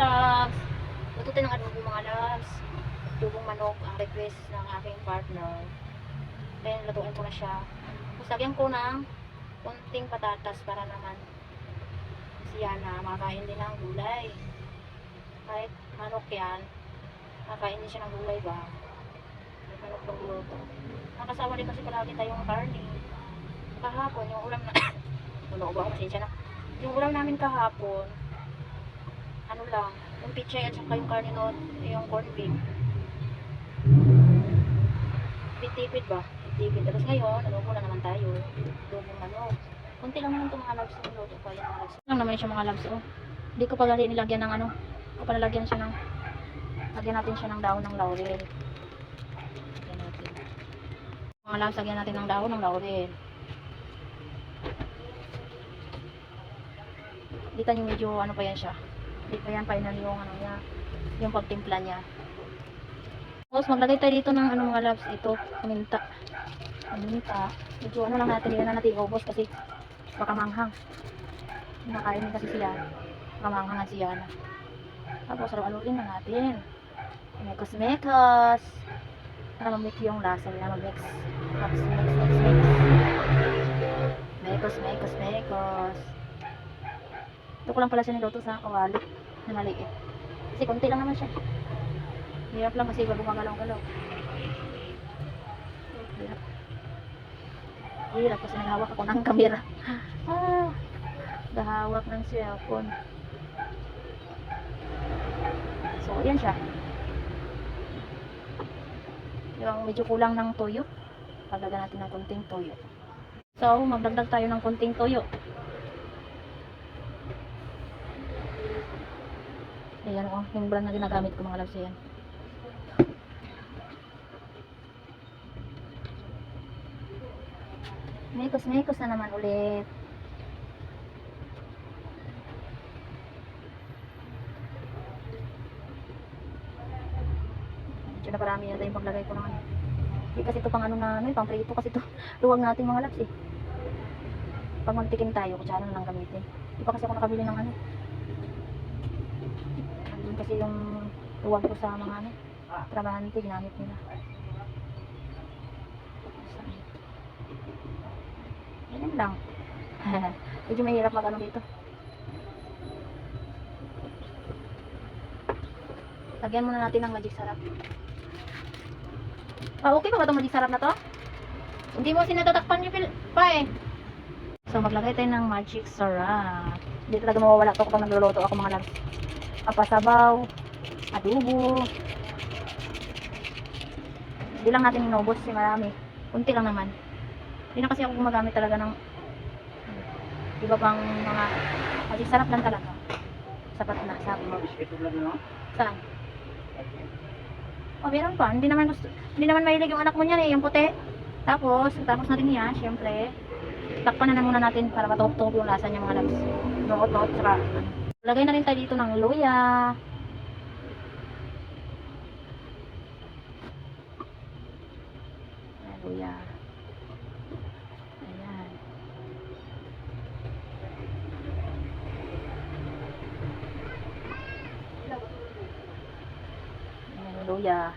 loves. Luto tayo ng adobo mga loves. Adobong manok ang request ng aking partner. Then lutuin ko na siya. Tapos lagyan ko ng konting patatas para naman siya na makain din ng gulay. Kahit manok yan, makain din siya ng gulay ba? May manok pang luto. Nakasama din kasi palagi tayong karne. Kahapon, yung ulam na ano ba, pasensya na. Yung ulam namin kahapon, ano lang, yung pichay at saka yung karne noon, yung corned beef. Tipid ba? Tipid. Tapos ngayon, adobo na naman tayo. Adobong manok. Kunti lang naman itong mga loves ng luto pa yung mga loves. Lang naman siya mga loves, oh. Hindi ko pa gali nilagyan ng ano. O palalagyan siya ng, lagyan natin siya ng dahon ng laurel. Lagyan natin. Mga loves, lagyan natin ng dahon ng laurel. Kita nyo medyo ano pa yan siya. Hindi pa yan final yung ano niya. Yung pagtimpla niya. Tapos maglagay tayo dito ng ano mga loves. Ito, paminta. Paminta. Medyo ano lang natin. Hindi na natin iubos kasi baka manghang. Nakain din kasi siya. Baka manghangan siya na. Tapos aluin na natin. Mekos-mekos. Para mamik yung lasa nila. Mag-mix. Mix. Mekos-mekos-mekos. Ito ko lang pala siya niluto sa kawali na maliit. Kasi konti lang naman siya. Hirap lang kasi gumagalaw-galaw. Hirap kasi naghawak ako ng kamera. Gahawak ng cellphone. So, yan siya. Yung medyo kulang ng toyo. Pagdagan natin ng konting toyo. So, magdagdag tayo ng konting toyo. Ayan o, yung brand na ginagamit ko mga loves yan. Mekos na naman ulit. Medyo na parami yata yung paglagay ko ng ano. Hindi kasi ito pang ano na, pang prito kasi ito. Luwag natin mga loves eh. Pag magtikim tayo, kutsara na lang gamitin. Hindi pa kasi ako nakabili ng ano. Kasi yung tuwag ko sa mga ano, trabahante, ginamit nila. Ganyan lang. Medyo mahirap mag ano dito. Lagyan muna natin ng magic sarap. Okay pa ba itong magic sarap na to? Hindi mo sinatatakpan yung pa eh. So maglagay tayo ng magic sarap. Hindi talaga mawawala to kapag nagluluto ako mga loves. Pasabaw, adobo. Hindi lang natin inubos kasi marami. Kunti lang naman. Hindi na kasi ako gumagamit talaga ng iba pang mga magic sarap lang talaga. Sapat na, sabi mo. Saan? Oh, meron pa. Hindi naman mahilig yung anak mo niyan eh, yung puti. Tapos natin yan, syempre. Takpan na muna natin para matuhog-tuhog yung lasa niya mga loves. Nuot-nuot, saka lagay na rin tayo dito ng luya. Ayan, luya. Ayan. Ayan, luya.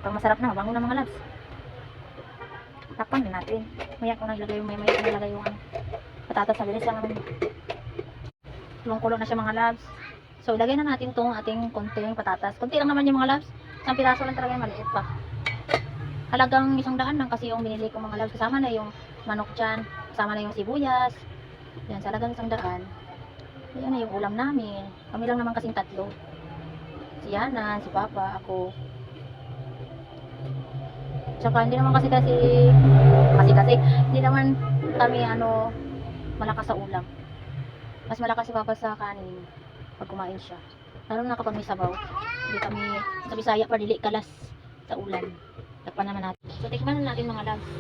Pag masarap na, mabango na mga loves. Takpan din natin. Maya ko naglagay yung yung ano, patatas na bilis lang naman. Kulong-kulo na siya mga loves. So, ilagay na natin itong ating konting patatas. Konti lang naman yung mga loves. Isang piraso lang talaga yung maliit pa. Halagang 100 lang kasi yung binili ko mga loves. Kasama na yung manok dyan. Kasama na yung sibuyas. Yan, sa halagang 100. Yan na yung ulam namin. Kami lang naman kasing tatlo. Si Yana, si Papa, ako. Tsaka hindi naman kasi hindi naman kami ano malakas sa ulam. Mas malakas si Papa sa kanin pag kumain siya. Lalo na kapag may sabaw. Hindi kami sa Bisaya pa dili kalas sa ulam. Takpan naman natin. So tikman na natin mga loves.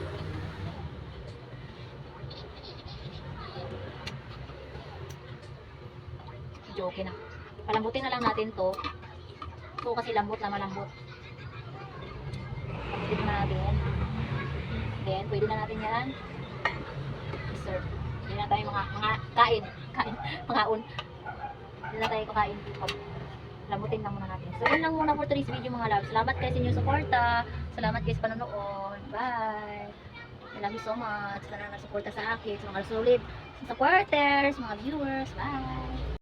Medyo okay na. Palambutin na lang natin to. Ito kasi lambot na malambot. Pwede na natin. Then, pwede na natin yan i-serve. Hindi na tayo mga kain, mga un. na tayo kakain. Lambutin lang muna natin. So, yun lang muna for today's video mga loves. Salamat guys sa inyong suporta. Salamat guys sa panonood. Bye! I love you so much. Sana nagsuporta sa akin, sa mga solid supporters, mga viewers. Bye!